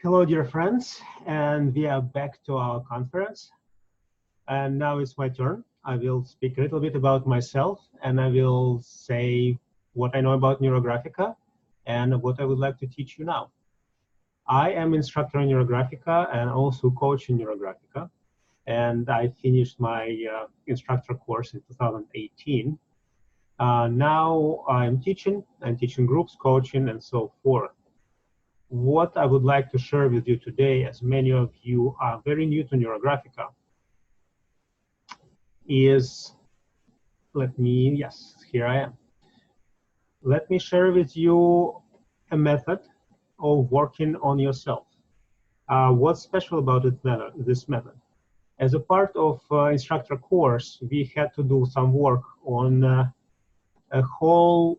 Hello, dear friends, and we are back to our conference. And now it's my turn. I will speak a little bit about myself, and I will say what I know about Neurographica and what I would like to teach you now. I am instructor in Neurographica and also coach in Neurographica, and I finished my instructor course in 2018. Now I'm teaching groups, coaching, and so forth. What I would like to share with you today, as many of you are very new to Neurographica, is, yes, here I am. Let me share with you a method of working on yourself. What's special about this method? As a part of instructor course, we had to do some work on a whole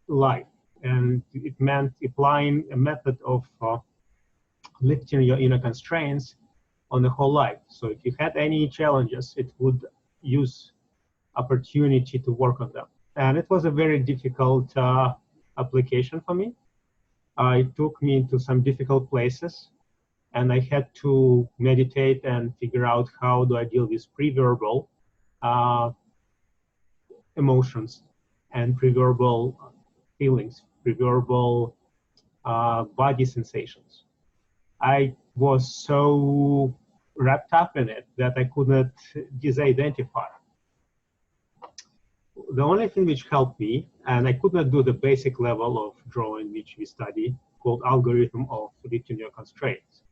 life. And it meant applying a method of lifting your inner constraints on the whole life. So if you had any challenges, it would use opportunity to work on them. And it was a very difficult application for me. It took me into some difficult places, and I had to meditate and figure out how do I deal with pre-verbal emotions and pre-verbal feelings, pre-verbal body sensations. I was so wrapped up in it that I could not disidentify. The only thing which helped me, and I could not do the basic level of drawing which we study, called algorithm of lifting your constraints,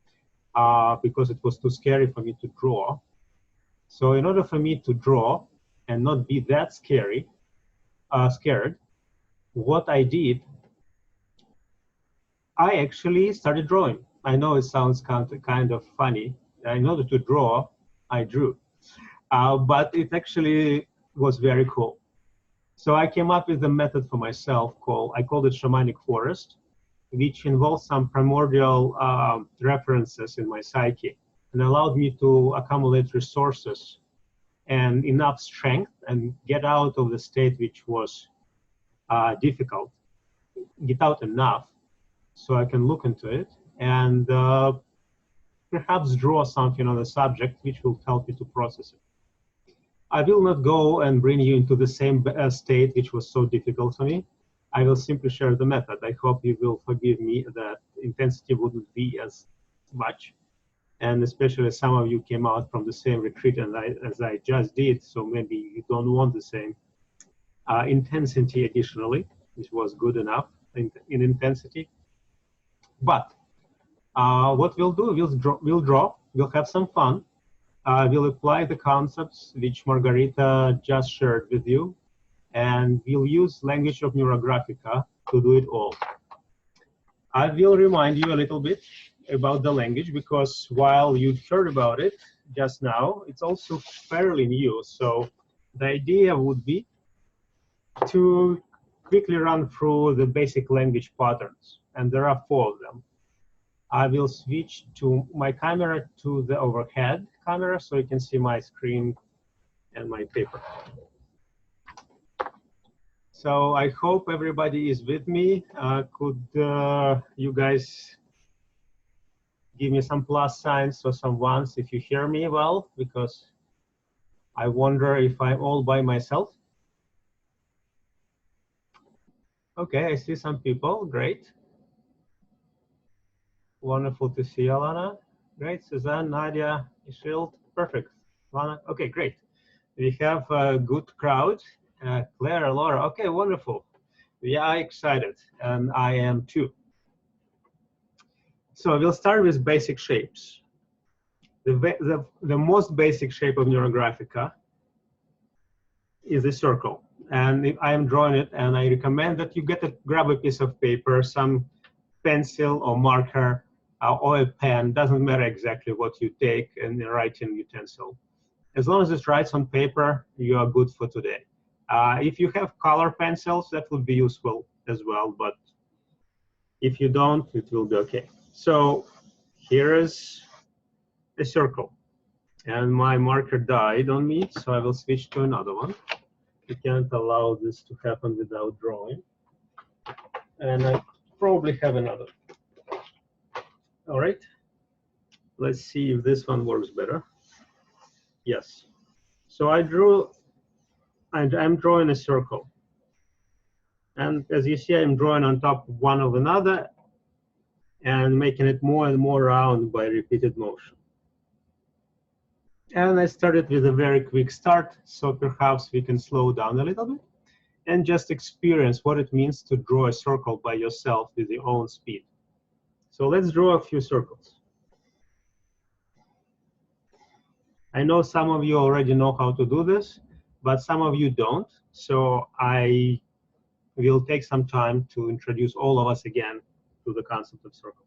because it was too scary for me to draw. So in order for me to draw and not be that scared, what I did, I actually started drawing. I know it sounds kind of funny. In order to draw, I drew. But it actually was very cool. So I came up with a method for myself I called it Shamanic Forest, which involves some primordial references in my psyche and allowed me to accumulate resources and enough strength and get out of the state which was difficult, get out enough so I can look into it and perhaps draw something on the subject which will help me to process it. I will not go and bring you into the same state which was so difficult for me. I will simply share the method. I hope you will forgive me that intensity wouldn't be as much. And especially some of you came out from the same retreat as I just did, so maybe you don't want the same intensity additionally, which was good enough in intensity. But what we'll do, we'll draw, we'll have some fun. We'll apply the concepts which Margarita just shared with you, and we'll use language of Neurographica to do it all. I will remind you a little bit about the language, because while you heard about it just now, it's also fairly new. So the idea would be to quickly run through the basic language patterns, and there are 4 of them. I will switch to my camera to the overhead camera so you can see my screen and my paper. So I hope everybody is with me. Could you guys give me some plus signs or some ones if you hear me well, because I wonder if I'm all by myself. Okay, I see some people, great. Wonderful to see you, Alana. Great, Suzanne, Nadia, Ishild, perfect. Lana, okay, great. We have a good crowd. Claire, Laura, okay, wonderful. We are excited, and I am too. So we'll start with basic shapes. The most basic shape of Neurographica is a circle. And I am drawing it, and I recommend that you grab a piece of paper, some pencil or marker, or a pen, doesn't matter exactly what you take, and a writing utensil. As long as it writes on paper, you are good for today. If you have color pencils, that would be useful as well, but if you don't, it will be okay. So here is a circle, and my marker died on me, so I will switch to another one. You can't allow this to happen without drawing. And I probably have another. All right, let's see if this one works better. Yes. So I drew, and I'm drawing a circle. And as you see, I'm drawing on top of one of another and making it more and more round by repeated motion. And I started with a very quick start, so perhaps we can slow down a little bit and just experience what it means to draw a circle by yourself with your own speed. So let's draw a few circles. I know some of you already know how to do this, but some of you don't. So I will take some time to introduce all of us again to the concept of circle.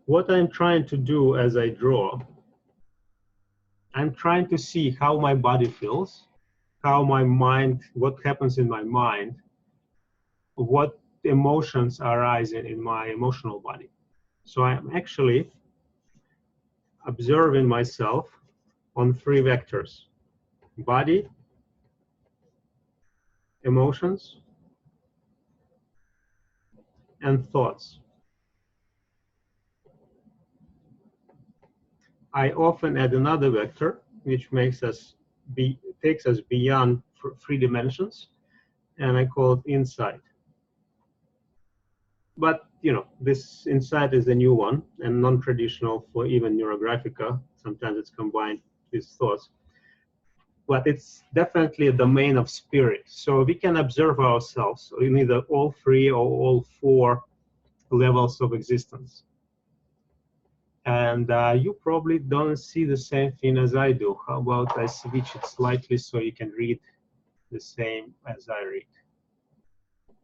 What I'm trying to do as I draw, I'm trying to see how my body feels, how my mind, what happens in my mind, what emotions are arising in my emotional body. So I'm actually observing myself on three vectors: body, emotions, and thoughts. I often add another vector, which takes us beyond three dimensions, and I call it insight. But this insight is a new one and non-traditional for even Neurographica. Sometimes it's combined with thoughts. But it's definitely a domain of spirit. So we can observe ourselves in either all three or all four levels of existence. And you probably don't see the same thing as I do. How about I switch it slightly so you can read the same as I read?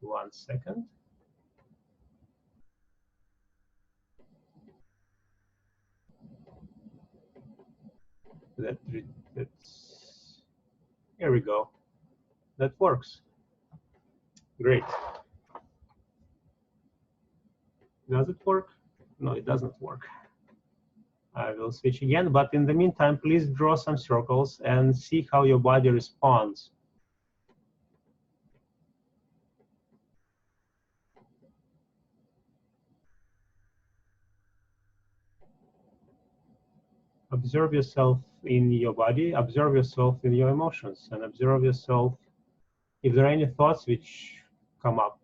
1 second. That's, here we go. That works. Great. Does it work? No, it doesn't work. I will switch again, but in the meantime, please draw some circles and see how your body responds. Observe yourself in your body, observe yourself in your emotions, and observe yourself if there are any thoughts which come up.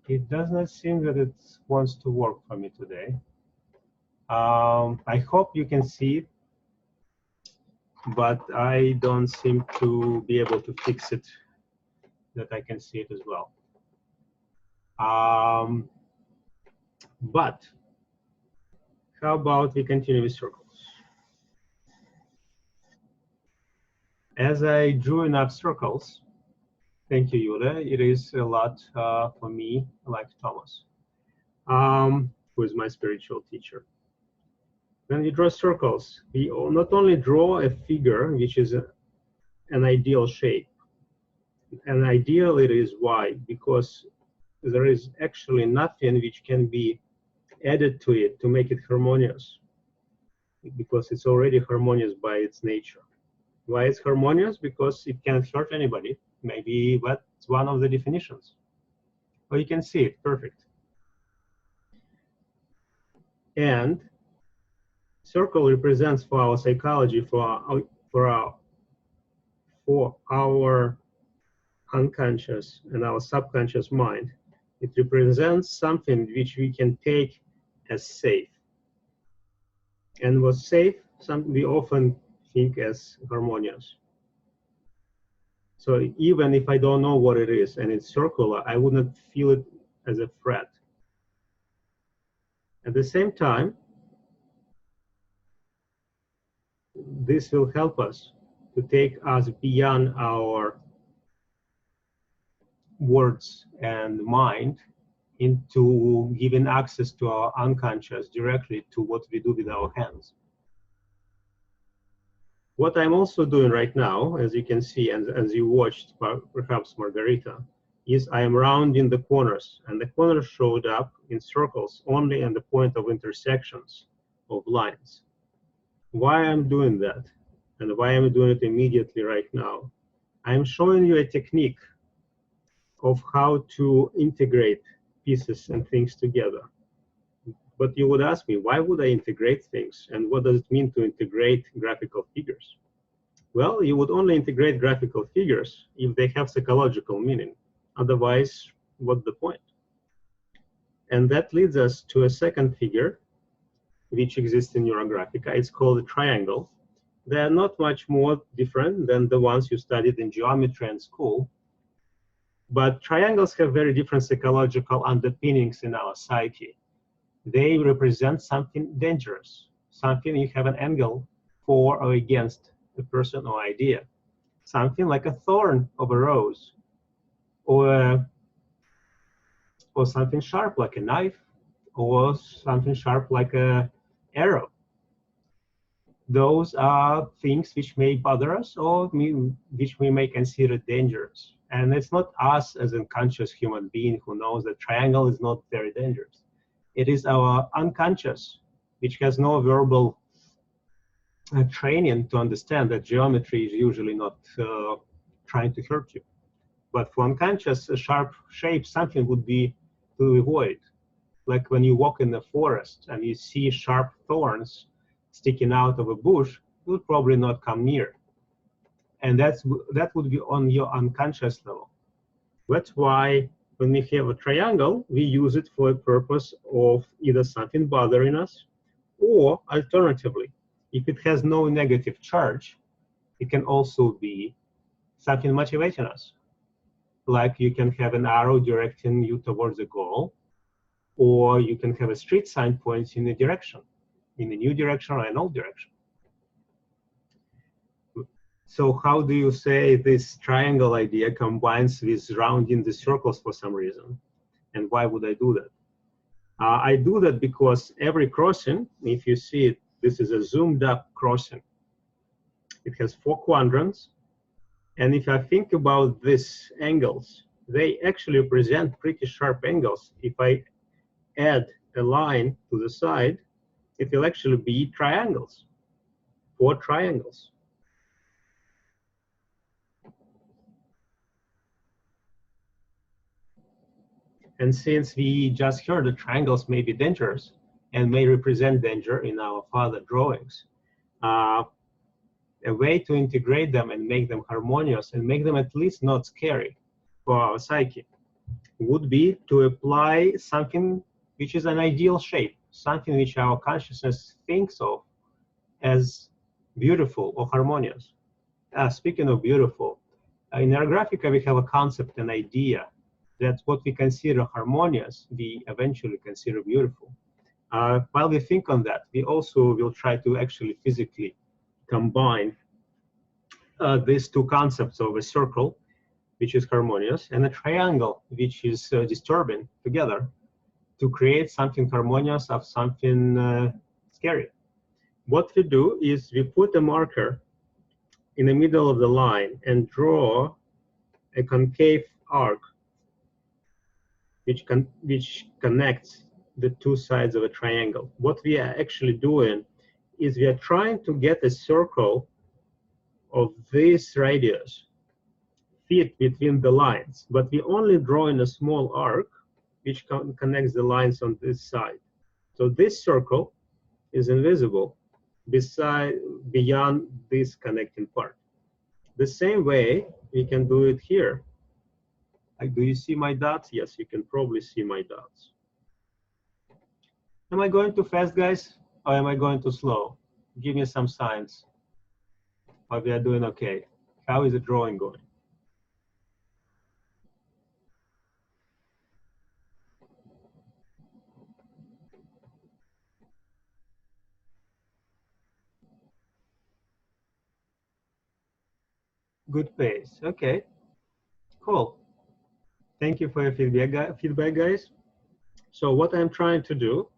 It does not seem that it wants to work for me today. I hope you can see it, but I don't seem to be able to fix it that I can see it as well. But how about we continue with circles? As I drew enough circles, thank you, Yulia, it is a lot for me, like Thomas, who is my spiritual teacher. When we draw circles, we not only draw a figure, which is an ideal shape. And ideal it is. Why? Because there is actually nothing which can be added to it to make it harmonious, because it's already harmonious by its nature. Why it's harmonious? Because it can't hurt anybody. Maybe that's one of the definitions. Well, you can see it, perfect. And circle represents for our psychology, for our unconscious and our subconscious mind. It represents something which we can take as safe. And what's safe, we often think as harmonious. So even if I don't know what it is and it's circular, I would not feel it as a threat. At the same time, this will help us to take us beyond our words and mind into giving access to our unconscious directly to what we do with our hands. What I'm also doing right now, as you can see, and as you watched perhaps Margarita, is I am rounding the corners, and the corners showed up in circles only at the point of intersections of lines. Why I'm doing that, and why I'm doing it immediately right now, I'm showing you a technique of how to integrate pieces and things together. But you would ask me, why would I integrate things? And what does it mean to integrate graphical figures? Well, you would only integrate graphical figures if they have psychological meaning. Otherwise, what's the point? And that leads us to a second figure, which exists in Neurographica. It's called a triangle. They are not much more different than the ones you studied in geometry and school. But triangles have very different psychological underpinnings in our psyche. They represent something dangerous, something you have an angle for or against a person or idea, something like a thorn of a rose, or something sharp like a knife, or something sharp like an arrow. Those are things which may bother us or which we may consider dangerous. And it's not us as a conscious human being who knows that triangle is not very dangerous. It is our unconscious, which has no verbal training to understand that geometry is usually not trying to hurt you. But for unconscious, a sharp shape, something would be to avoid. Like when you walk in the forest and you see sharp thorns sticking out of a bush, you would probably not come near. And that would be on your unconscious level. That's why when we have a triangle, we use it for a purpose of either something bothering us, or alternatively, if it has no negative charge, it can also be something motivating us. Like you can have an arrow directing you towards a goal, or you can have a street sign pointing in a direction, in a new direction or an old direction. So how do you say this triangle idea combines with rounding the circles for some reason? And why would I do that? I do that because every crossing, if you see it, this is a zoomed up crossing. It has 4 quadrants. And if I think about these angles, they actually present pretty sharp angles. If I add a line to the side, it will actually be triangles, 4 triangles. And since we just heard that triangles may be dangerous and may represent danger in our father drawings, a way to integrate them and make them harmonious and make them at least not scary for our psyche would be to apply something which is an ideal shape, something which our consciousness thinks of as beautiful or harmonious. Speaking of beautiful, in Neurographica we have a concept, an idea, that what we consider harmonious, we eventually consider beautiful. While we think on that, we also will try to actually physically combine these 2 concepts of a circle, which is harmonious, and a triangle, which is disturbing, together to create something harmonious of something scary. What we do is we put a marker in the middle of the line and draw a concave arc which connects the 2 sides of a triangle. What we are actually doing is we are trying to get a circle of this radius fit between the lines, but we only draw in a small arc which connects the lines on this side. So this circle is invisible beyond this connecting part. The same way we can do it here. Do you see my dots? Yes, you can probably see my dots. Am I going too fast, guys? Or am I going too slow? Give me some signs. Or we are doing okay. How is the drawing going? Good pace. Okay, cool. Thank you for your feedback, guys. So what I'm trying to do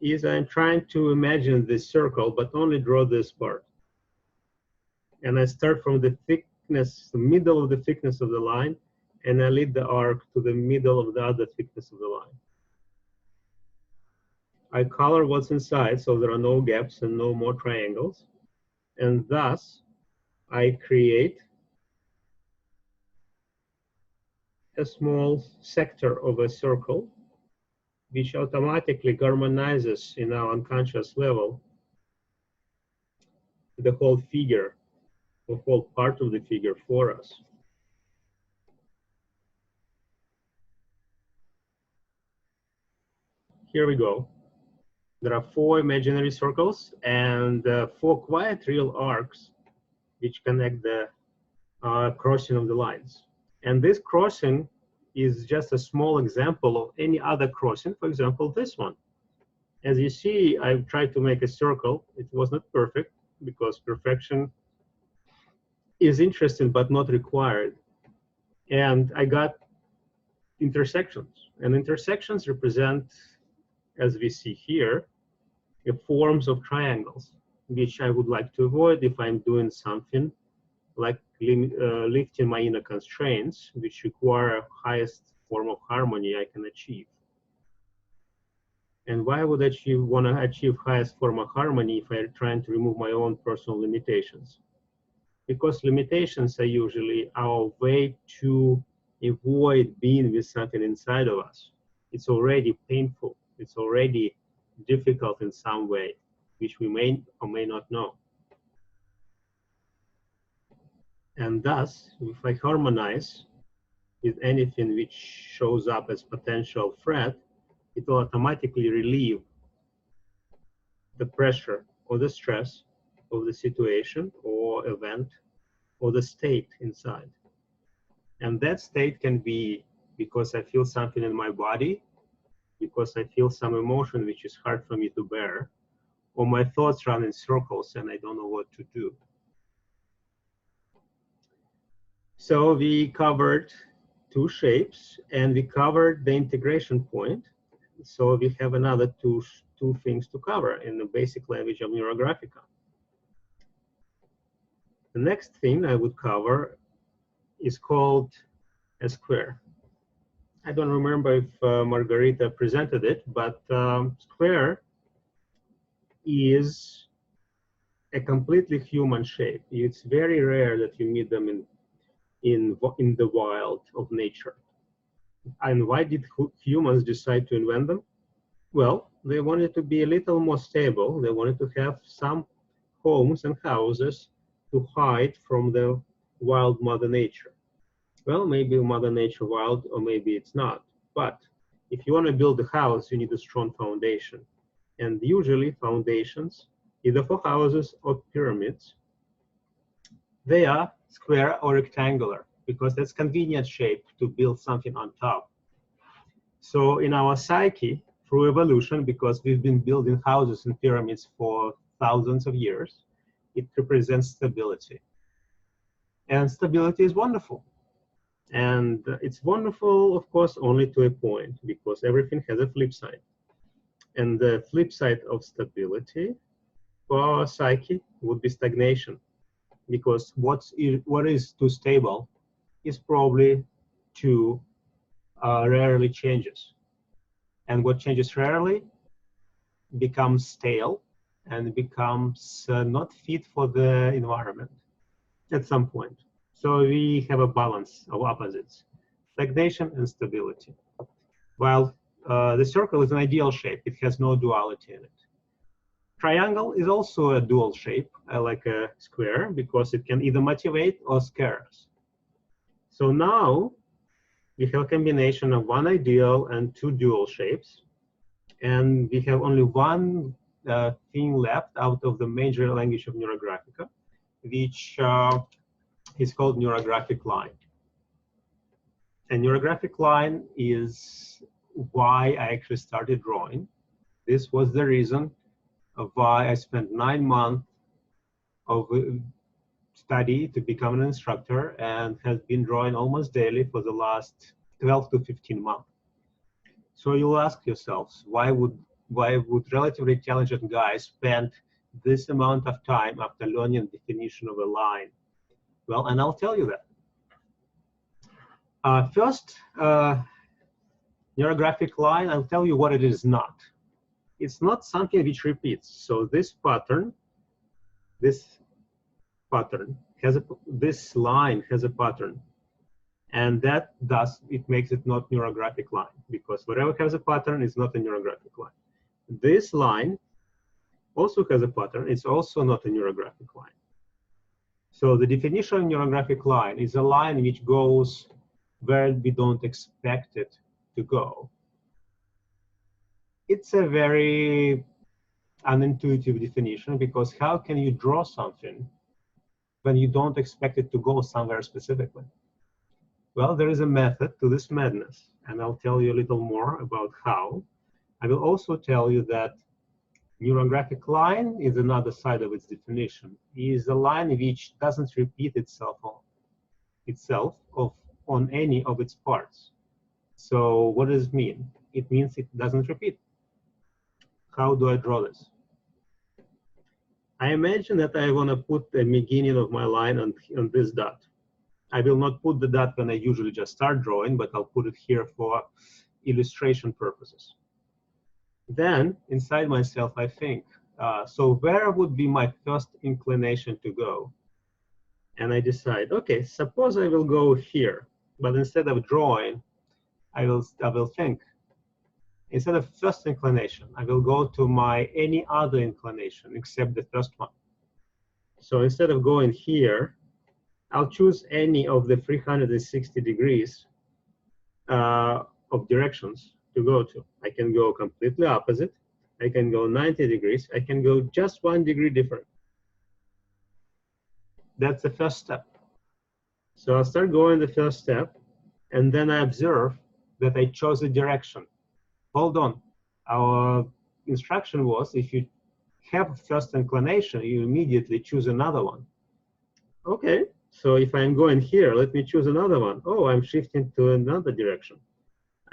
is I'm trying to imagine this circle, but only draw this part. And I start from the thickness, the middle of the thickness of the line, and I lead the arc to the middle of the other thickness of the line. I color what's inside, so there are no gaps and no more triangles. And thus, I create a small sector of a circle, which automatically harmonizes in our unconscious level the whole figure, the whole part of the figure for us. Here we go. There are 4 imaginary circles and 4 quiet real arcs which connect the crossing of the lines. And this crossing is just a small example of any other crossing, for example, this one. As you see, I've tried to make a circle. It was not perfect because perfection is interesting but not required. And I got intersections. And intersections represent, as we see here, the forms of triangles, which I would like to avoid if I'm doing something like lifting my inner constraints, which require highest form of harmony I can achieve. And why would I want to achieve highest form of harmony if I'm trying to remove my own personal limitations? Because limitations are usually our way to avoid being with something inside of us. It's already painful. It's already difficult in some way, which we may or may not know. And thus, if I harmonize with anything which shows up as potential threat, it will automatically relieve the pressure or the stress of the situation or event or the state inside. And that state can be because I feel something in my body, because I feel some emotion which is hard for me to bear, or my thoughts run in circles and I don't know what to do. So we covered 2 shapes and we covered the integration point. So we have another two things to cover in the basic language of Neurographica. The next thing I would cover is called a square. I don't remember if Margarita presented it, but square is a completely human shape. It's very rare that you meet them in the wild of nature. And why did humans decide to invent them? Well, they wanted to be a little more stable. They wanted to have some homes and houses to hide from the wild Mother Nature. Well, maybe Mother Nature wild, or maybe it's not. But if you want to build a house, you need a strong foundation. And usually foundations, either for houses or pyramids, they are square or rectangular because that's convenient shape to build something on top. So in our psyche, through evolution, because we've been building houses and pyramids for thousands of years, it represents stability. And stability is wonderful. And it's wonderful, of course, only to a point, because everything has a flip side. And the flip side of stability for our psyche would be stagnation, because what is too stable is probably too rarely changes. And what changes rarely becomes stale and becomes not fit for the environment at some point. So we have a balance of opposites, stagnation and stability. While the circle is an ideal shape, it has no duality in it. Triangle is also a dual shape, like a square, because it can either motivate or scare us. So now we have a combination of 1 ideal and 2 dual shapes, and we have only one thing left out of the major language of Neurographica, which is called neurographic line. And neurographic line is why I actually started drawing. This was the reason of why I spent 9 months of study to become an instructor and has been drawing almost daily for the last 12 to 15 months. So you'll ask yourselves, why would relatively intelligent guys spend this amount of time after learning the definition of a line? Well, and I'll tell you that. First, neurographic line, I'll tell you what it is not. It's not something which repeats. So this pattern this line has a pattern, and it makes it not neurographic line, because whatever has a pattern is not a neurographic line. This line also has a pattern. It's also not a neurographic line. So the definition of neurographic line is a line which goes where we don't expect it to go. It's a very unintuitive definition, because how can you draw something when you don't expect it to go somewhere specifically? Well, there is a method to this madness, and I'll tell you a little more about how. I will also tell you that neurographic line is another side of its definition. It is a line which doesn't repeat itself on any of its parts. So what does it mean? It means it doesn't repeat. How do I draw this? I imagine that I want to put the beginning of my line on this dot. I will not put the dot when I usually just start drawing, but I'll put it here for illustration purposes. Then, inside myself, I think, so where would be my first inclination to go? And I decide, okay, suppose I will go here, but instead of drawing, I will think. Instead of first inclination, I will go to my any other inclination except the first one. So instead of going here, I'll choose any of the 360 degrees of directions to go to. I can go completely opposite. I can go 90 degrees. I can go just 1 degree different. That's the first step. So I'll start going the first step, and then I observe that I chose a direction. Hold on. Our instruction was, if you have first inclination, you immediately choose another one. Okay, so if I'm going here, let me choose another one. Oh, I'm shifting to another direction.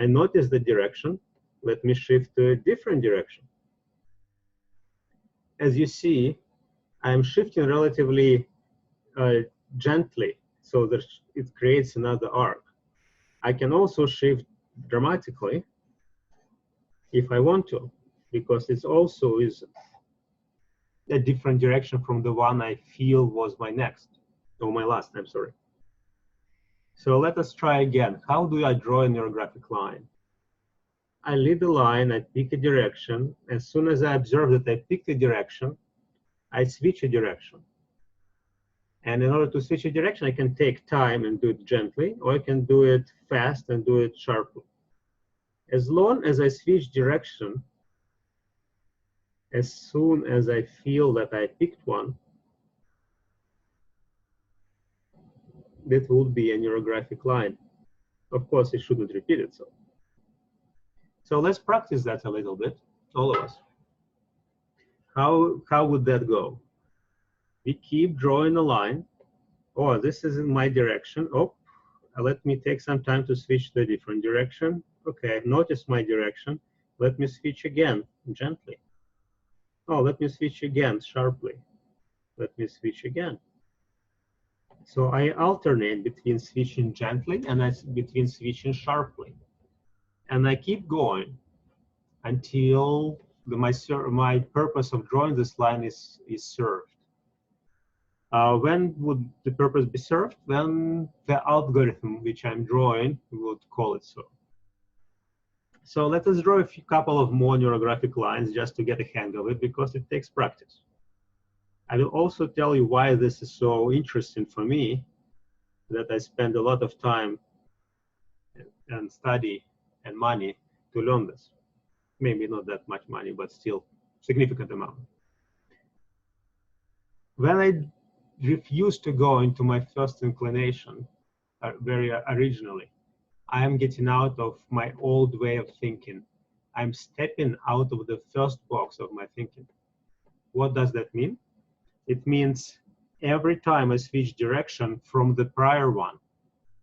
I notice the direction. Let me shift to a different direction. As you see, I'm shifting relatively gently, so that it creates another arc. I can also shift dramatically if I want to, because it also is a different direction from the one I feel was my next, or my last, I'm sorry. So let us try again. How do I draw a neurographic line? I lead the line, I pick a direction. As soon as I observe that I picked a direction, I switch a direction. And in order to switch a direction, I can take time and do it gently, or I can do it fast and do it sharply. As long as I switch direction, as soon as I feel that I picked one, that would be a neurographic line. Of course, it shouldn't repeat itself. So let's practice that a little bit, all of us. How would that go? We keep drawing a line. Oh, this is in my direction. Oh, let me take some time to switch to a different direction. Okay, I've noticed my direction. Let me switch again, gently. Oh, let me switch again, sharply. Let me switch again. So I alternate between switching gently and between switching sharply. And I keep going until my purpose of drawing this line is served. When would the purpose be served? When the algorithm which I'm drawing would call it so. So let us draw a couple of more neurographic lines just to get a hang of it, because it takes practice. I will also tell you why this is so interesting for me, that I spend a lot of time and study and money to learn this. Maybe not that much money, but still significant amount. When I refuse to go into my first inclination very originally, I am getting out of my old way of thinking. I'm stepping out of the first box of my thinking. What does that mean? It means every time I switch direction from the prior one,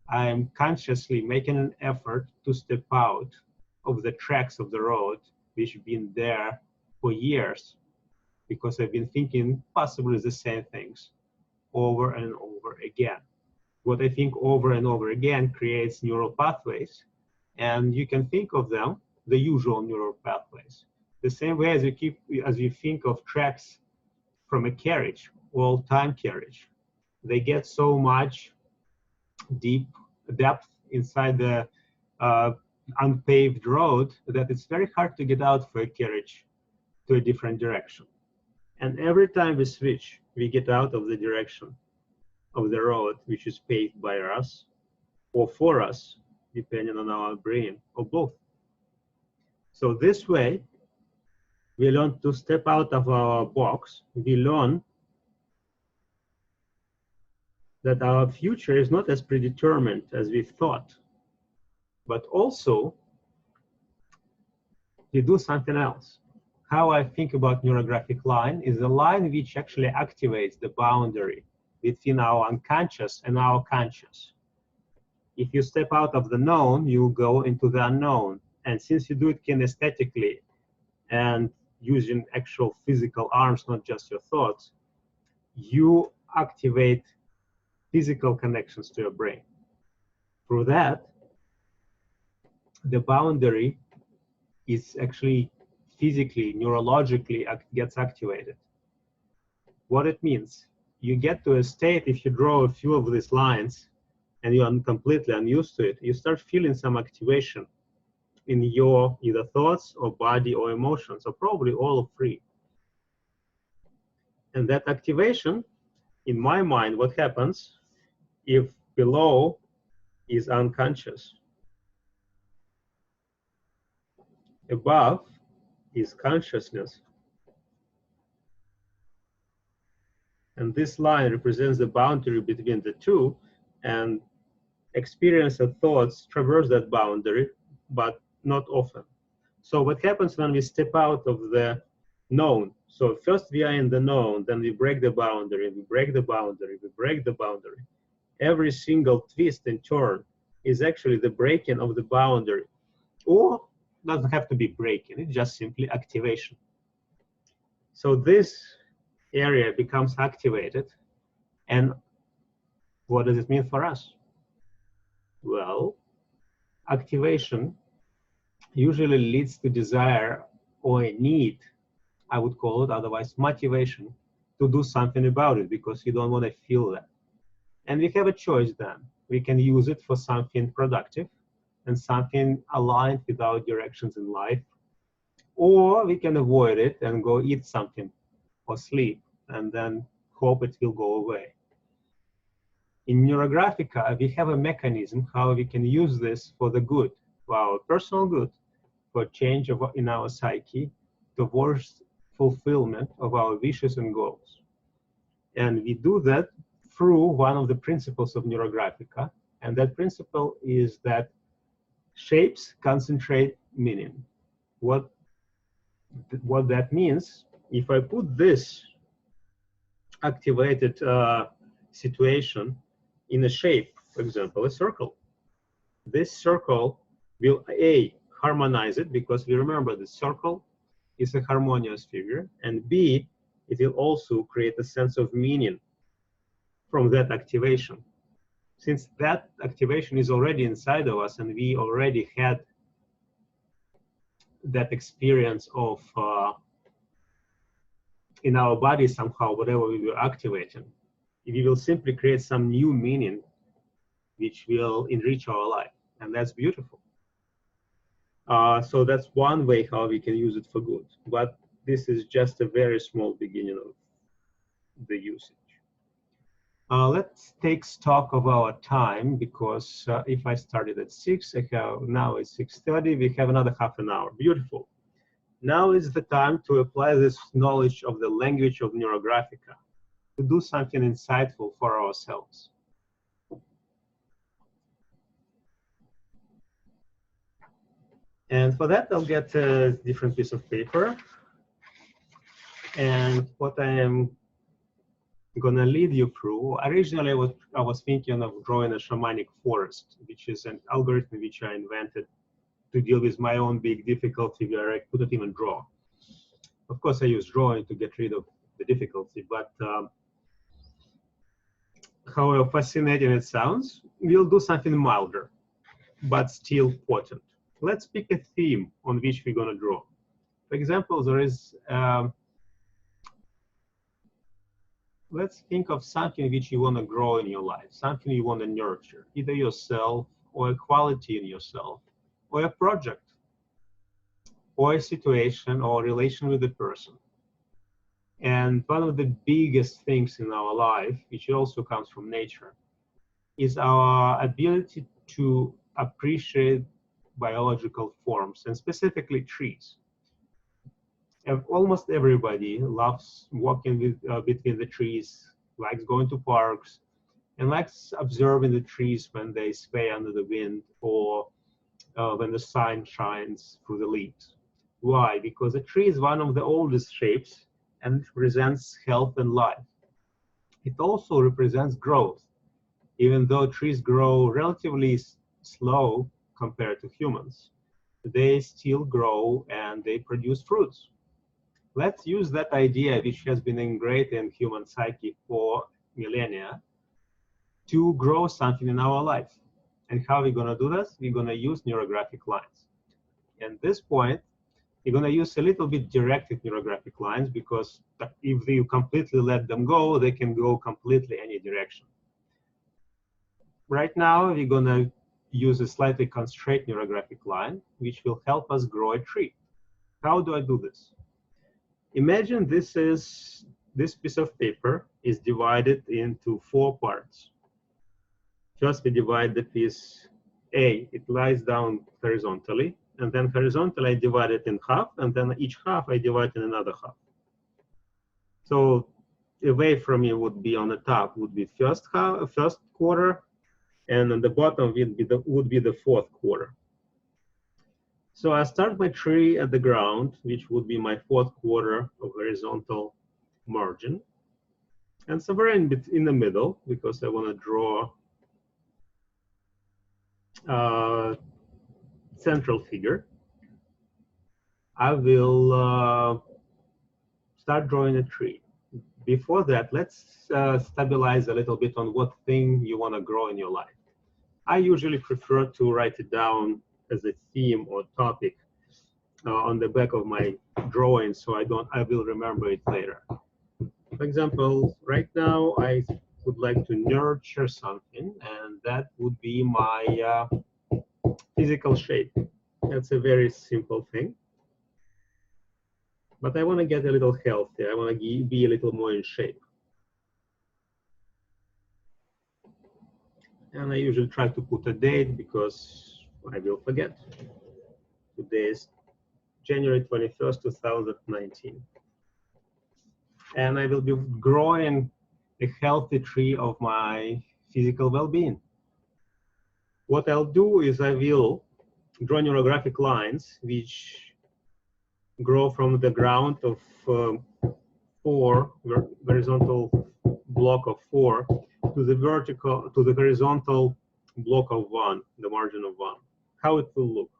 I am consciously making an effort to step out of the tracks of the road, which have been there for years, because I've been thinking possibly the same things over and over again. What I think over and over again creates neural pathways, and you can think of them, the usual neural pathways, the same way as you think of tracks from a carriage, all-time carriage. They get so much deep depth inside the unpaved road that it's very hard to get out for a carriage to a different direction. And every time we switch, we get out of the direction of the road, which is paved by us or for us, depending on our brain, or both. So this way, we learn to step out of our box. We learn that our future is not as predetermined as we thought, but also we do something else. How I think about neurographic line is a line which actually activates the boundary between our unconscious and our conscious. If you step out of the known, you go into the unknown. And since you do it kinesthetically and using actual physical arms, not just your thoughts, you activate physical connections to your brain. Through that, the boundary is actually physically, neurologically gets activated. What it means, you get to a state, if you draw a few of these lines and you are completely unused to it, you start feeling some activation in your either thoughts or body or emotions, or probably all three. And that activation, in my mind, what happens if below is unconscious, above is consciousness, and this line represents the boundary between the two, and experience and thoughts traverse that boundary, but not often. So what happens when we step out of the known? So first we are in the known, then we break the boundary, we break the boundary, we break the boundary. Every single twist and turn is actually the breaking of the boundary, or doesn't have to be breaking, it's just simply activation. So this area becomes activated, and what does it mean for us? Well, activation usually leads to desire or a need, I would call it, otherwise motivation, to do something about it because you don't want to feel that. And we have a choice then. We can use it for something productive and something aligned with our directions in life, or we can avoid it and go eat something or sleep and then hope it will go away. In Neurographica, we have a mechanism how we can use this for the good, for our personal good, for change in our psyche, towards fulfillment of our wishes and goals. And we do that through one of the principles of Neurographica, and that principle is that shapes concentrate meaning. What that means, if I put this activated situation in a shape, for example, a circle, this circle will A, harmonize it, because we remember the circle is a harmonious figure, and B, it will also create a sense of meaning from that activation. Since that activation is already inside of us and we already had that experience of in our body somehow, whatever we were activating, we will simply create some new meaning which will enrich our life, and that's beautiful. So that's one way how we can use it for good, but this is just a very small beginning of the usage. Let's take stock of our time, because if I started at 6, now it's 6:30, we have another half an hour. Beautiful. Now is the time to apply this knowledge of the language of Neurographica to do something insightful for ourselves. And for that, I'll get a different piece of paper. And what I am gonna lead you through, originally I was thinking of drawing a Shamanic Forest, which is an algorithm which I invented to deal with my own big difficulty where I couldn't even draw. Of course, I use drawing to get rid of the difficulty, but however fascinating it sounds, we'll do something milder, but still potent. Let's pick a theme on which we're going to draw. For example, there is, let's think of something which you want to grow in your life, something you want to nurture, either yourself or a quality in yourself, or a project, or a situation or a relation with a person. And one of the biggest things in our life, which also comes from nature, is our ability to appreciate biological forms, and specifically trees. And almost everybody loves walking between the trees, likes going to parks, and likes observing the trees when they sway under the wind or when the sun shines through the leaves. Why? Because a tree is one of the oldest shapes and represents health and life. It also represents growth. Even though trees grow relatively slow compared to humans, they still grow and they produce fruits. Let's use that idea, which has been ingrained in human psyche for millennia, to grow something in our life. And how are we going to do this? We're going to use neurographic lines. At this point, we're going to use a little bit directed neurographic lines, because if you completely let them go, they can go completely any direction. Right now, we're going to use a slightly constrained neurographic line, which will help us grow a tree. How do I do this? Imagine this piece of paper is divided into 4 parts. First, we divide the piece A. It lies down horizontally, and then horizontally I divide it in half, and then each half I divide in another half. So away from me would be on the top would be first quarter, and on the bottom would be the 4th quarter. So I start my tree at the ground, which would be my 4th quarter of horizontal margin, and somewhere in the middle, because I want to draw a central figure, I will start drawing a tree. Before that, let's stabilize a little bit on what thing you want to grow in your life. I usually prefer to write it down as a theme or topic on the back of my drawing, so I will remember it later. For example, right now I would like to nurture something, and that would be my physical shape. That's a very simple thing. But I want to get a little healthier. I want to be a little more in shape. And I usually try to put a date because I will forget. Today is January 21st, 2019. And I will be growing a healthy tree of my physical well-being. What I'll do is I will draw neurographic lines which grow from the ground of 4, horizontal block of 4, to the horizontal block of 1, the margin of 1. How it will look.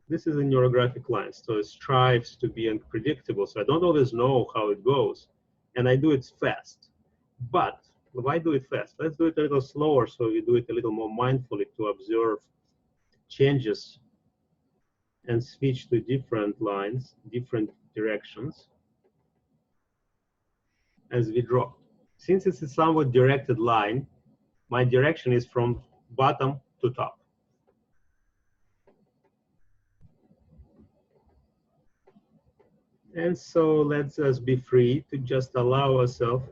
This is a neurographic line, so it strives to be unpredictable. So I don't always know how it goes, and I do it fast. But why do it fast? Let's do it a little slower, so you do it a little more mindfully to observe changes and switch to different lines, different directions as we draw. Since it's a somewhat directed line, my direction is from bottom to top. And so let's just be free to just allow ourselves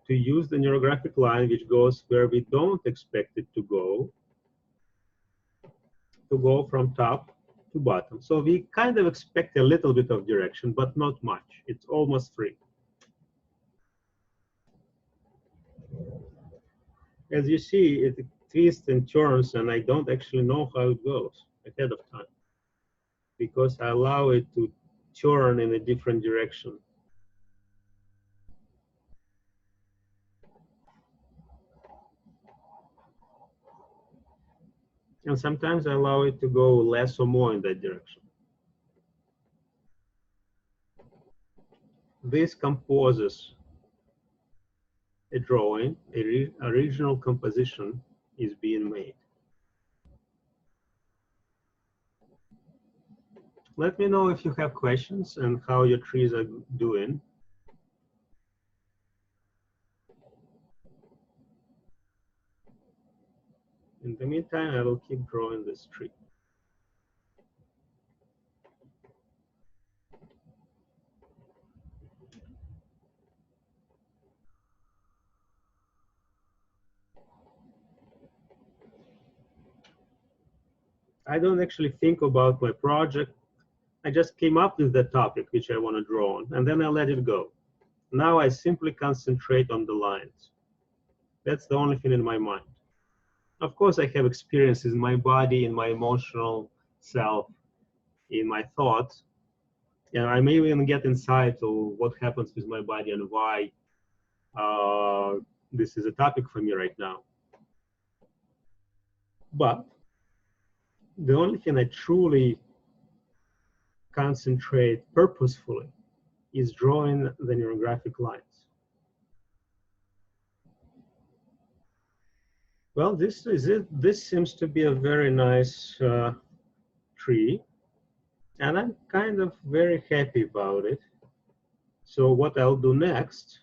to use the neurographic line which goes where we don't expect it to go from top to bottom. So we kind of expect a little bit of direction, but not much. It's almost free. As you see, it twists and turns, and I don't actually know how it goes ahead of time because I allow it to turn in a different direction. And sometimes I allow it to go less or more in that direction. This composes a drawing, original composition is being made. Let me know if you have questions and how your trees are doing. In the meantime, I will keep drawing this tree. I don't actually think about my project. I just came up with the topic which I want to draw on, and then I let it go. Now I simply concentrate on the lines. That's the only thing in my mind. Of course, I have experiences in my body, in my emotional self, in my thoughts. And I may even get insight to what happens with my body and why this is a topic for me right now. But the only thing I truly concentrate purposefully is drawing the neurographic lines. Well, this is it. This seems to be a very nice tree, and I'm kind of very happy about it. So what I'll do next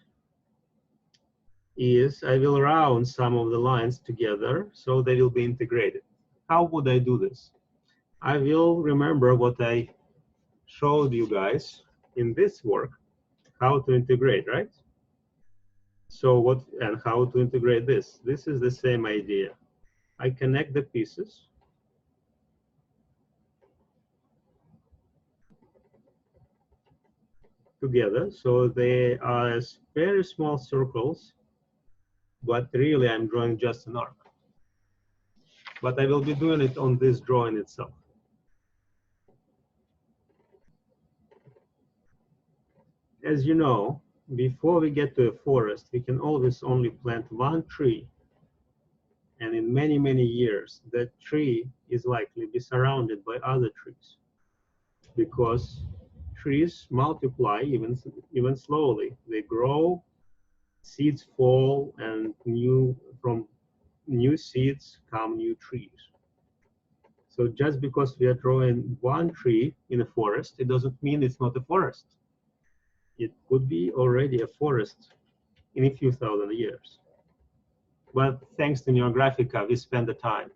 is I will round some of the lines together so they will be integrated. How would I do this? I will remember what I showed you guys in this work, how to integrate, right? So what and how to integrate this? This is the same idea. I connect the pieces. Together, so they are very small circles, but really I'm drawing just an arc. But I will be doing it on this drawing itself. As you know, before we get to a forest, we can always only plant one tree. And in many, many years, that tree is likely to be surrounded by other trees, because trees multiply even slowly. They grow, seeds fall, and from new seeds come new trees. So just because we are drawing one tree in a forest, it doesn't mean it's not a forest. It could be already a forest in a few thousand years. But thanks to Neurographica, we spend the time.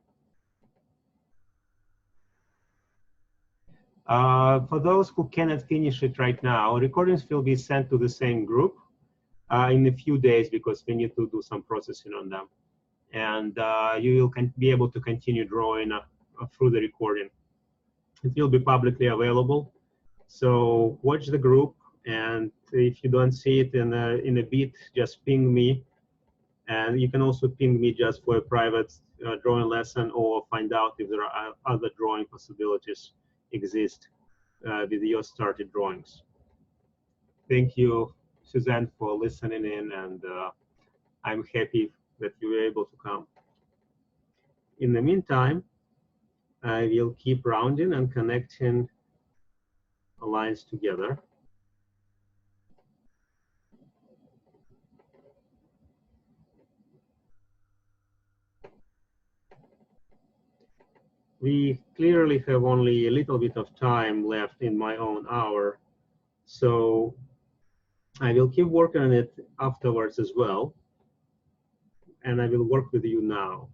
For those who cannot finish it right now, recordings will be sent to the same group in a few days, because we need to do some processing on them. And you will be able to continue drawing through the recording. It will be publicly available. So watch the group, and if you don't see it in a bit, just ping me. And you can also ping me just for a private drawing lesson, or find out if there are other drawing possibilities exist with your started drawings. Thank you, Suzanne, for listening in, and I'm happy that you were able to come. In the meantime, I will keep rounding and connecting lines together. We clearly have only a little bit of time left in my own hour, so I will keep working on it afterwards as well, and I will work with you now.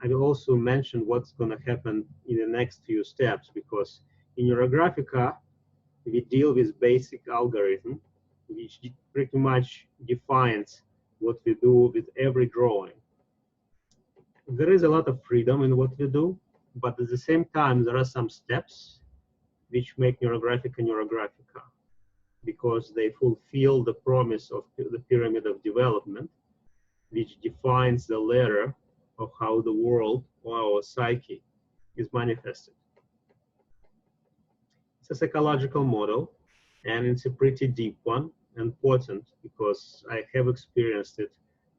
I will also mention what's going to happen in the next few steps, because in Neurographica, we deal with basic algorithm, which pretty much defines what we do with every drawing. There is a lot of freedom in what we do, but at the same time, there are some steps which make Neurographica, because they fulfill the promise of the pyramid of development, which defines the ladder of how the world or our psyche is manifested. It's a psychological model, and it's a pretty deep one and potent, because I have experienced it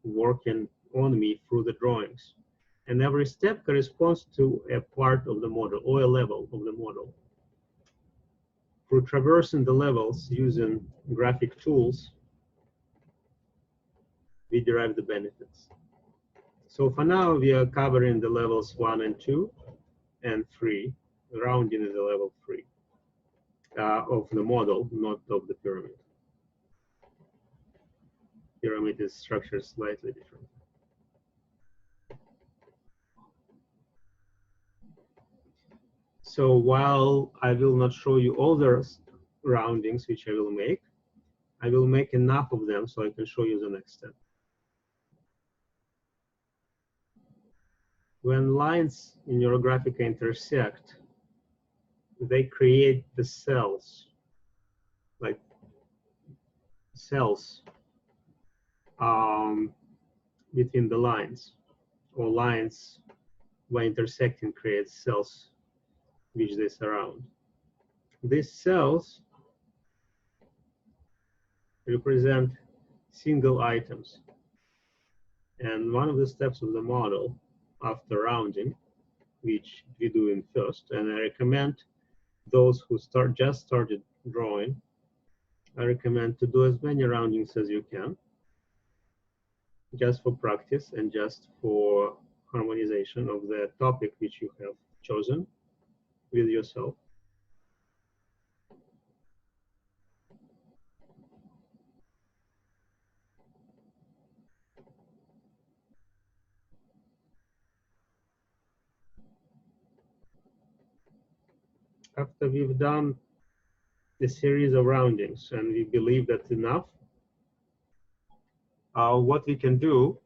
working on me through the drawings. And every step corresponds to a part of the model or a level of the model. For traversing the levels using graphic tools, we derive the benefits. So for now, we are covering the levels 1 and 2 and 3. Rounding is the level 3 of the model, not of the pyramid. Pyramid is structured slightly different. So while I will not show you all the roundings which I will make enough of them so I can show you the next step. When lines in Neurographica intersect, they create the cells, like cells between the lines, or lines by intersecting create cells which they surround. These cells represent single items. And one of the steps of the model after rounding, which we do in first, and I recommend those who just started drawing, I recommend to do as many roundings as you can, just for practice and just for harmonization of the topic which you have chosen with yourself. After we've done the series of roundings and we believe that's enough, what we can do,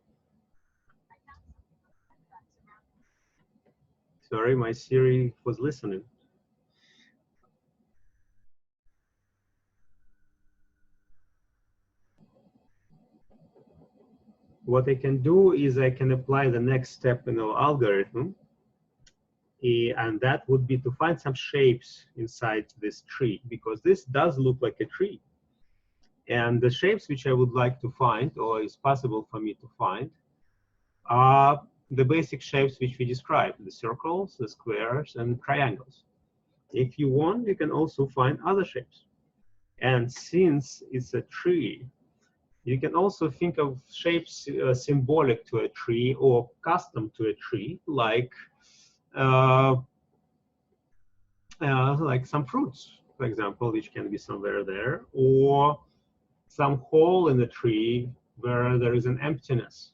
sorry, my Siri was listening. What I can do is I can apply the next step in our algorithm, and that would be to find some shapes inside this tree, because this does look like a tree. And the shapes which I would like to find, or is possible for me to find, are the basic shapes which we described, the circles, the squares, and triangles. If you want, you can also find other shapes. And since it's a tree, you can also think of shapes symbolic to a tree or custom to a tree, like some fruits, for example, which can be somewhere there, or some hole in the tree where there is an emptiness.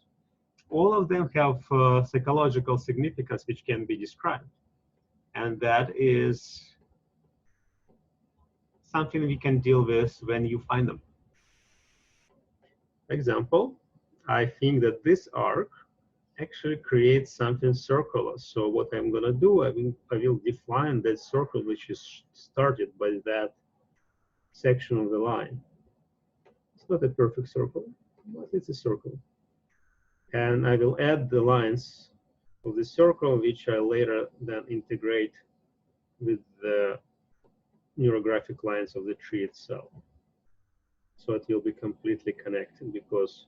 All of them have psychological significance which can be described. And that is something we can deal with when you find them. For example, I think that this arc actually creates something circular. So what I'm going to do, I will define that circle which is started by that section of the line. It's not a perfect circle, but it's a circle. And I will add the lines of the circle, which I later then integrate with the neurographic lines of the tree itself. So it will be completely connected because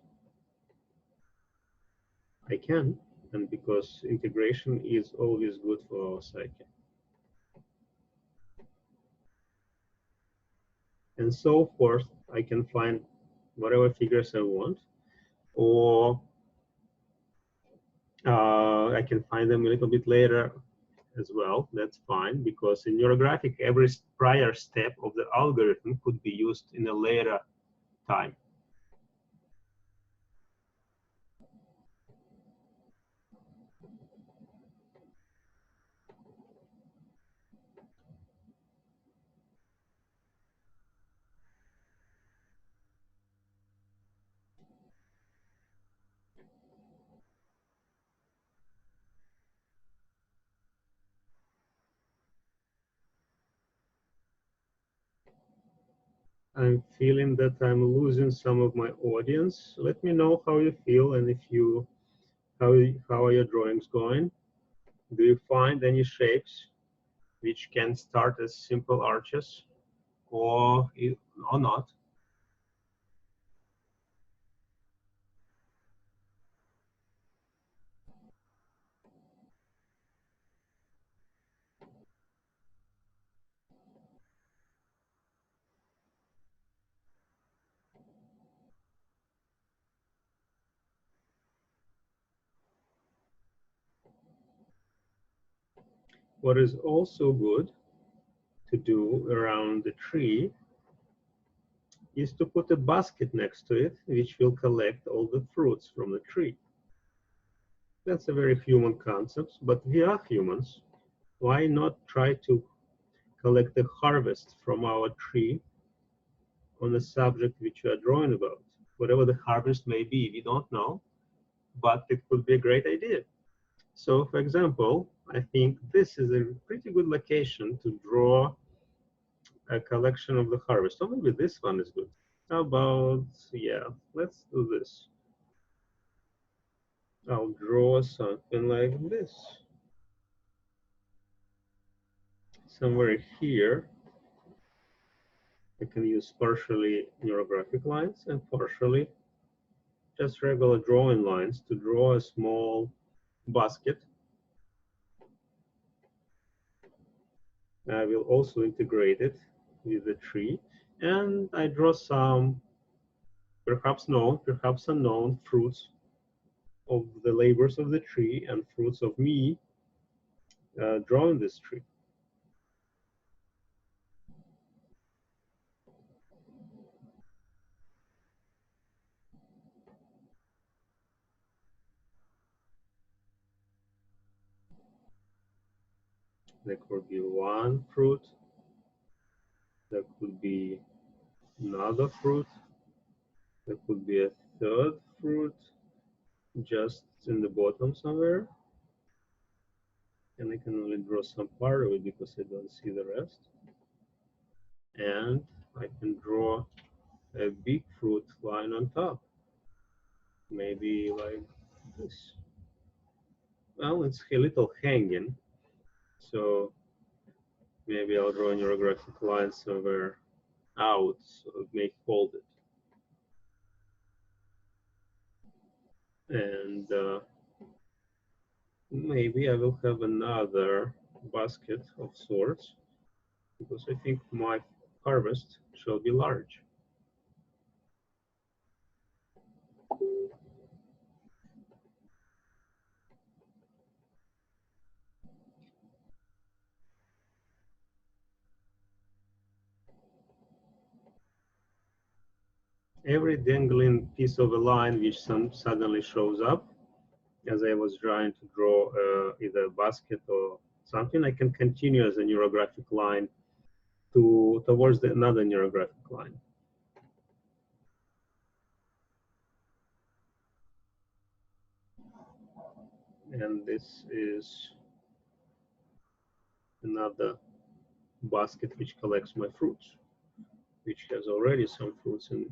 I can, and because integration is always good for our psyche. And so forth, I can find whatever figures I want, or I can find them a little bit later as well. That's fine, because in Neurographic, every prior step of the algorithm could be used in a later time. I'm feeling that I'm losing some of my audience. Let me know how you feel and if you, how are your drawings going? Do you find any shapes which can start as simple arches or not? What is also good to do around the tree is to put a basket next to it, which will collect all the fruits from the tree. That's a very human concept, but we are humans. Why not try to collect the harvest from our tree on the subject which we are drawing about? Whatever the harvest may be, we don't know, but it could be a great idea. So, for example, I think this is a pretty good location to draw a collection of the harvest. Or maybe this one is good. How about, yeah, let's do this. I'll draw something like this. Somewhere here, I can use partially neurographic lines and partially just regular drawing lines to draw a small basket. I will also integrate it with the tree, and I draw some perhaps known, perhaps unknown fruits of the labors of the tree and fruits of me drawing this tree. There could be one fruit, there could be another fruit, there could be a third fruit just in the bottom somewhere. And I can only draw some part of it because I don't see the rest. And I can draw a big fruit line on top. Maybe like this. Well, it's a little hanging, so maybe I'll draw a neurographic line somewhere out so it may hold it. And maybe I will have another basket of sorts because I think my harvest shall be large. Every dangling piece of a line which suddenly shows up as I was trying to draw either a basket or something, I can continue as a neurographic line towards another neurographic line. And this is another basket which collects my fruits, which has already some fruits in it.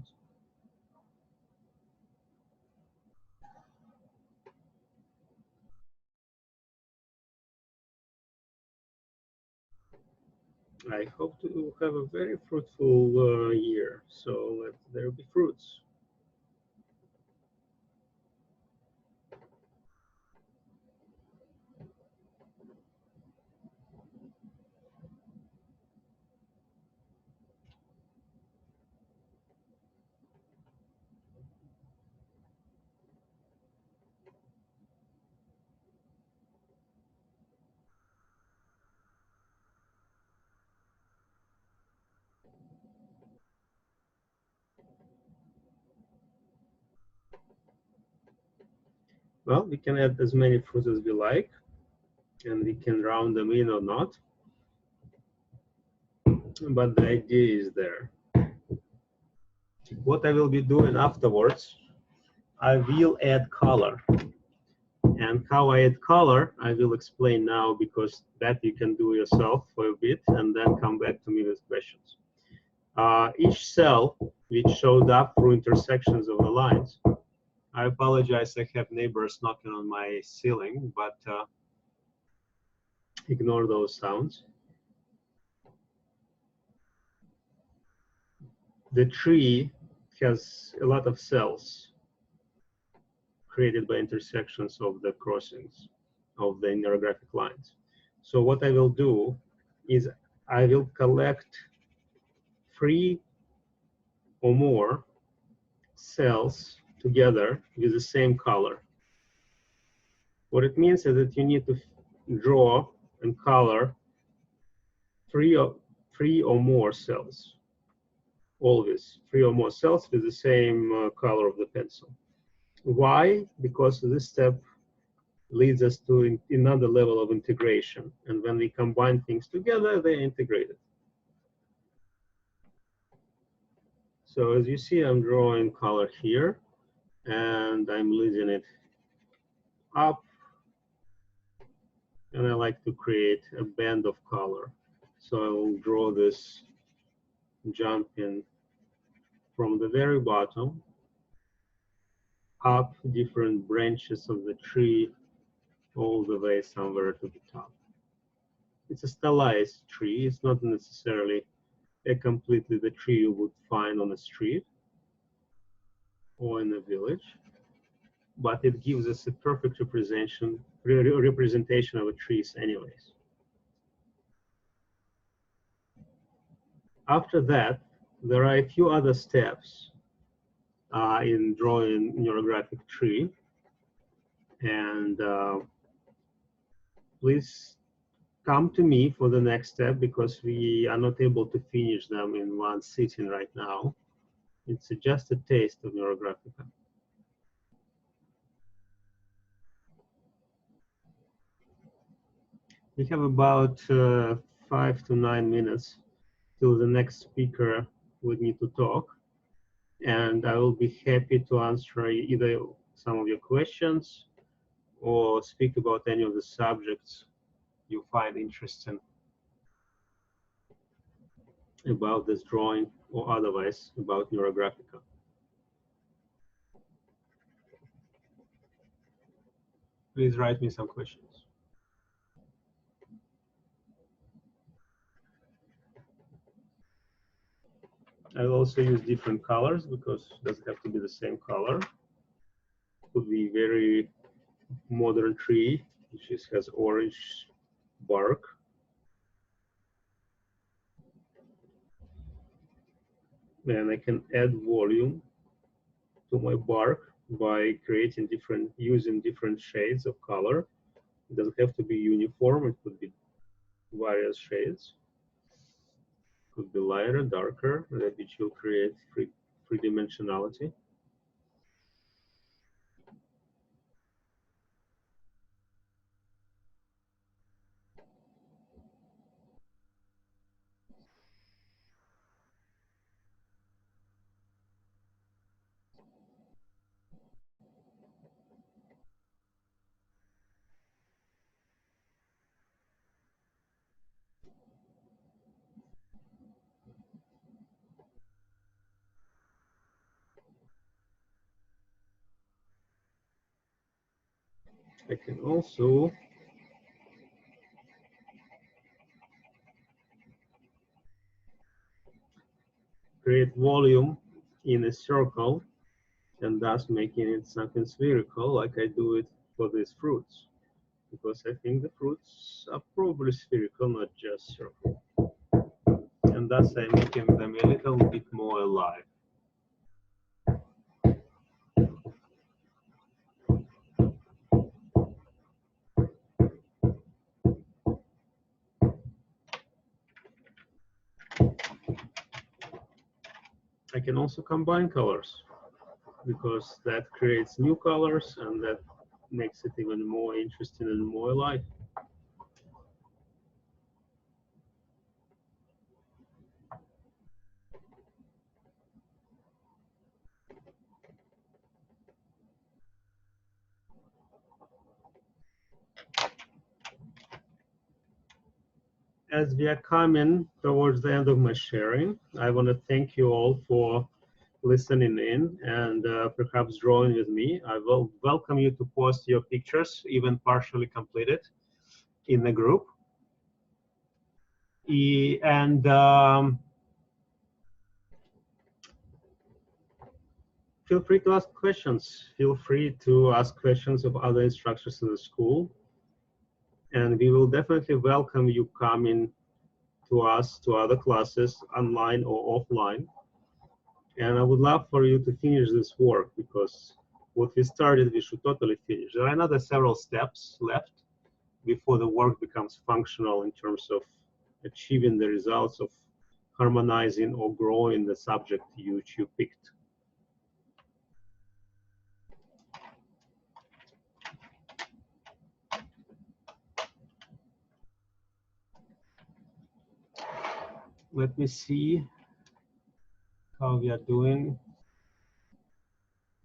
I hope to have a very fruitful year, so let there be fruits. Well, we can add as many fruits as we like, and we can round them in or not, but the idea is there. What I will be doing afterwards, I will add color. And how I add color, I will explain now because that you can do yourself for a bit and then come back to me with questions. Each cell which showed up through intersections of the lines, I apologize, I have neighbors knocking on my ceiling, but ignore those sounds. The tree has a lot of cells created by intersections of the crossings of the neurographic lines. So what I will do is I will collect 3 or more cells together with the same color. What it means is that you need to draw and color three or more cells. Always 3 or more cells with the same color of the pencil. Why? Because this step leads us to another level of integration. And when we combine things together, they're integrated. So as you see, I'm drawing color here, and I'm leading it up. And I like to create a band of color. So I will draw this jumping from the very bottom up different branches of the tree all the way somewhere to the top. It's a stylized tree. It's not necessarily completely the tree you would find on the street or in a village, but it gives us a perfect representation of the trees anyways. After that, there are a few other steps in drawing neurographic tree, and please come to me for the next step because we are not able to finish them in one sitting right now. It's just a taste of Neurographica. We have about 5 to 9 minutes till the next speaker would need to talk. And I will be happy to answer either some of your questions or speak about any of the subjects you find interesting about this drawing or otherwise about Neurographica. Please write me some questions. I'll also use different colors because it doesn't have to be the same color. It could be very modern tree, which has orange bark. And I can add volume to my bark by using different shades of color. It doesn't have to be uniform, it could be various shades. It could be lighter, darker, which will create three-dimensionality. I can also create volume in a circle and thus making it something spherical like I do it for these fruits. Because I think the fruits are probably spherical, not just circle. And thus I'm making them a little bit more alive. I can also combine colors because that creates new colors and that makes it even more interesting and more alive. As we are coming towards the end of my sharing, I want to thank you all for listening in and perhaps drawing with me. I will welcome you to post your pictures, even partially completed, in the group. And feel free to ask questions. Feel free to ask questions of other instructors in the school. And we will definitely welcome you coming to us, to other classes, online or offline. And I would love for you to finish this work because what we started, we should totally finish. There are another several steps left, before the work becomes functional in terms of achieving the results of harmonizing or growing the subject you picked. Let me see how we are doing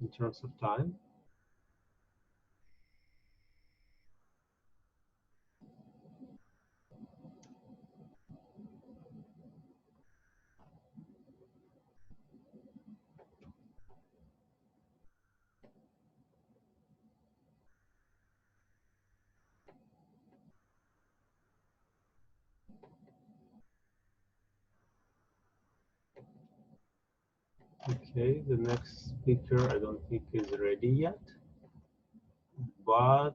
in terms of time. Okay, the next speaker I don't think is ready yet, but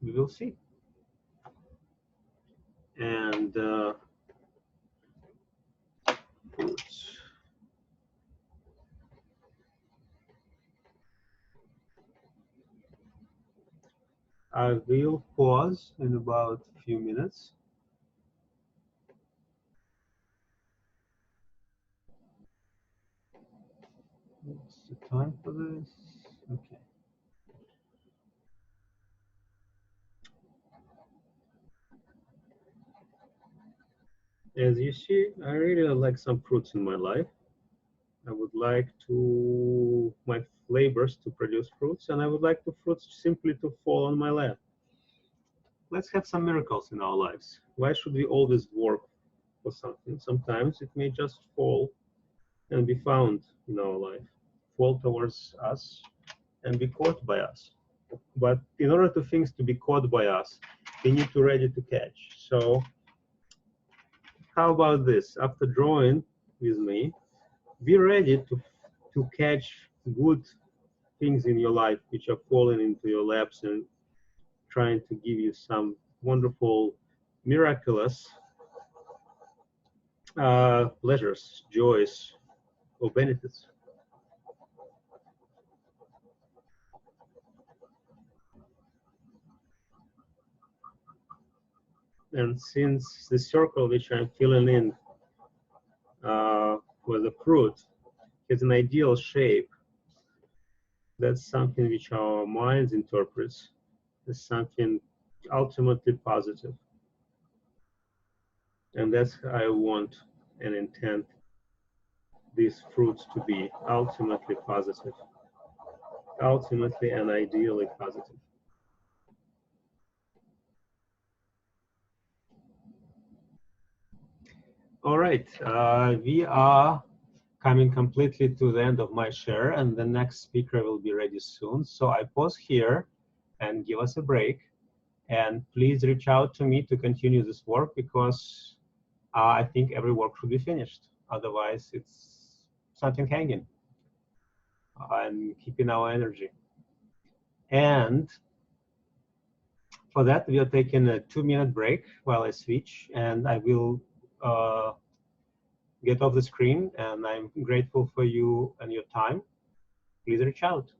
we will see. And fruits. I will pause in about a few minutes. What's the time for this? Okay. As you see, I really like some fruits in my life. I would like to my flavors to produce fruits, and I would like the fruits simply to fall on my lap. Let's have some miracles in our lives. Why should we always work for something? Sometimes it may just fall and be found in our life, fall towards us and be caught by us. But in order for things to be caught by us, they need to be ready to catch. So how about this? After drawing with me, be ready to catch good things in your life which are falling into your laps and trying to give you some wonderful, miraculous pleasures, joys, or benefits. And since the circle which I'm filling in with the fruit has an ideal shape, that's something which our minds interprets as something ultimately positive. And that's how I want and intend these fruits to be ultimately positive, ultimately and ideally positive. All right, we are coming completely to the end of my share, and the next speaker will be ready soon. So I pause here and give us a break. And please reach out to me to continue this work, because I think every work should be finished. Otherwise, it's something hanging and keeping our energy. And for that, we are taking a 2-minute break while I switch, and I will get off the screen, and I'm grateful for you and your time. Please reach out.